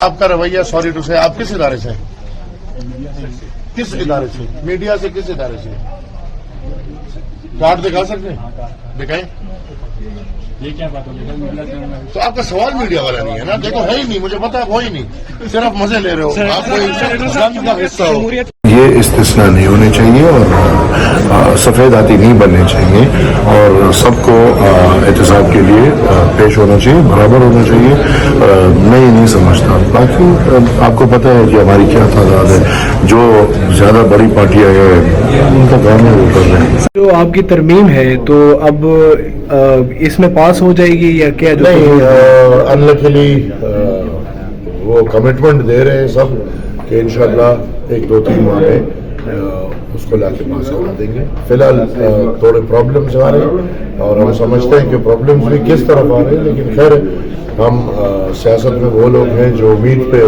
آپ کا رویہ سوری ٹو سے آپ کس ادارے سے کس ادارے سے میڈیا سے کس ادارے سے کارڈ دکھا سکتے ہیں دکھائیں یہ کیا بات ہوگی تو آپ کا سوال میڈیا والا نہیں ہے نا دیکھو ہے ہی نہیں مجھے پتا ہے وہ ہی نہیں صرف مزے لے رہے ہو آپ کو کا حصہ ہو یہ استثناء نہیں ہونے چاہیے اور سفید ہاتھی نہیں بننے چاہیے اور سب کو احتساب کے لیے پیش ہونا چاہیے برابر ہونا چاہیے میں یہ نہیں سمجھتا باقی آپ کو پتہ ہے کہ ہماری کیا تعداد ہے جو زیادہ بڑی پارٹیاں ہیں ان کا کام ہے وہ کر رہے ہیں جو آپ کی ترمیم ہے تو اب اس میں پاس ہو جائے گی یا کیا نہیں انلکلی وہ کمٹمنٹ دے رہے ہیں سب کہ انشاءاللہ 1-2-3 ماہ میں اس کو لا کے پاس کرا دیں گے فی الحال تھوڑے پرابلمس آ رہے ہیں اور ہم سمجھتے ہیں کہ پرابلمس بھی کس طرف آ رہے ہیں لیکن خیر ہم سیاست میں وہ لوگ ہیں جو امید پہ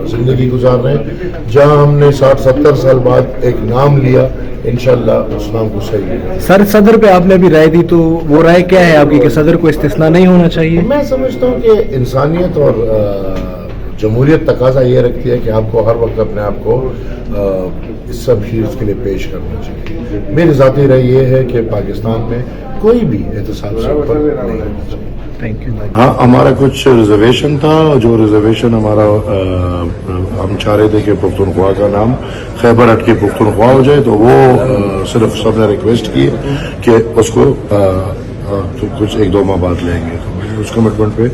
زندگی گزار رہے ہیں جہاں ہم نے 60-70 سال بعد ایک نام لیا انشاءاللہ اس نام کو صحیح ہے سر صدر پہ آپ نے بھی رائے دی تو وہ رائے کیا ہے آپ کی کہ صدر کو استثناء نہیں ہونا چاہیے میں سمجھتا ہوں کہ انسانیت اور جمہوریت تقاضا یہ رکھتی ہے کہ آپ کو ہر وقت اپنے آپ کو اس سب چیز کے لیے پیش کرنا چاہیے میری ذاتی رائے یہ ہے کہ پاکستان میں کوئی بھی احتساب سے اوپر نہیں ہونا چاہیے تھینک یو ہاں ہمارا کچھ ریزرویشن تھا جو ریزرویشن ہمارا ہم چاہ رہے تھے کہ پختونخوا کا نام خیبر ہٹ کے پختونخوا ہو جائے تو وہ صرف سب نے ریکویسٹ کی کہ اس کو کچھ 1-2 ماہ بعد لیں گے تو میں اس کمٹمنٹ پہ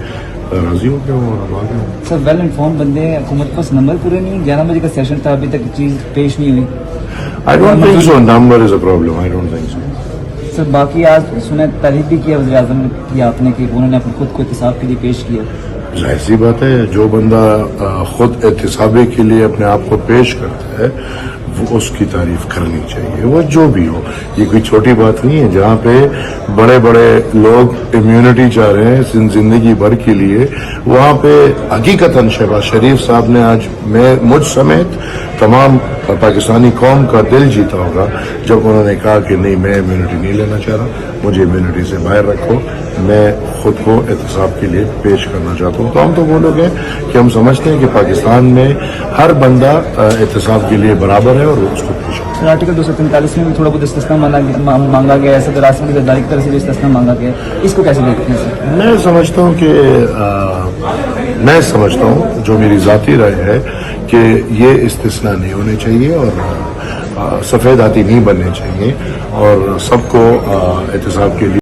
راضی ہو گیا ہوں سر ویل انفارم بندے ہیں حکومت کے پاس نمبر پورے نہیں 11 بجے کا سیشن تھا ابھی تک چیز پیش نہیں ہوئی I don't think so. Number is a problem. I don't think so. سر باقی آج سنیں تعریف بھی کیا وزیر اعظم نے کیا آپ نے کہ انہوں نے اپنے خود کو احتساب کے لیے پیش کیا ظاہر سی بات ہے جو بندہ خود احتسابی کے لیے اپنے آپ کو پیش کرتا ہے وہ اس کی تعریف کرنی چاہیے وہ جو بھی ہو یہ کوئی چھوٹی بات نہیں ہے جہاں پہ بڑے بڑے لوگ امیونٹی چاہ رہے ہیں زندگی بھر کے لیے وہاں پہ حقیقتاً شہباز شریف صاحب نے آج مجھ سمیت تمام پاکستانی قوم کا دل جیتا ہوگا جب انہوں نے کہا کہ نہیں میں امیونٹی نہیں لینا چاہ رہا مجھے امیونٹی سے باہر رکھو میں خود کو احتساب کے لیے پیش کرنا چاہتا ہوں تو ہم تو وہ لوگ ہیں کہ ہم سمجھتے ہیں کہ پاکستان میں ہر بندہ احتساب کے لیے برابر ہے اور اس کو پیش کرتا ہے آرٹیکل 243 میں بھی تھوڑا بہت استثناء مانگا گیا ہے صدر اعظم کی غداری کی طرف سے بھی استثناء مانگا گیا ہے اس کو کیسے دیکھتے ہیں سر میں سمجھتا ہوں جو میری ذاتی رائے ہے کہ یہ استثناء نہیں ہونے چاہیے اور سفید ہاتھی نہیں بننے چاہیے اور سب کو احتساب کے لیے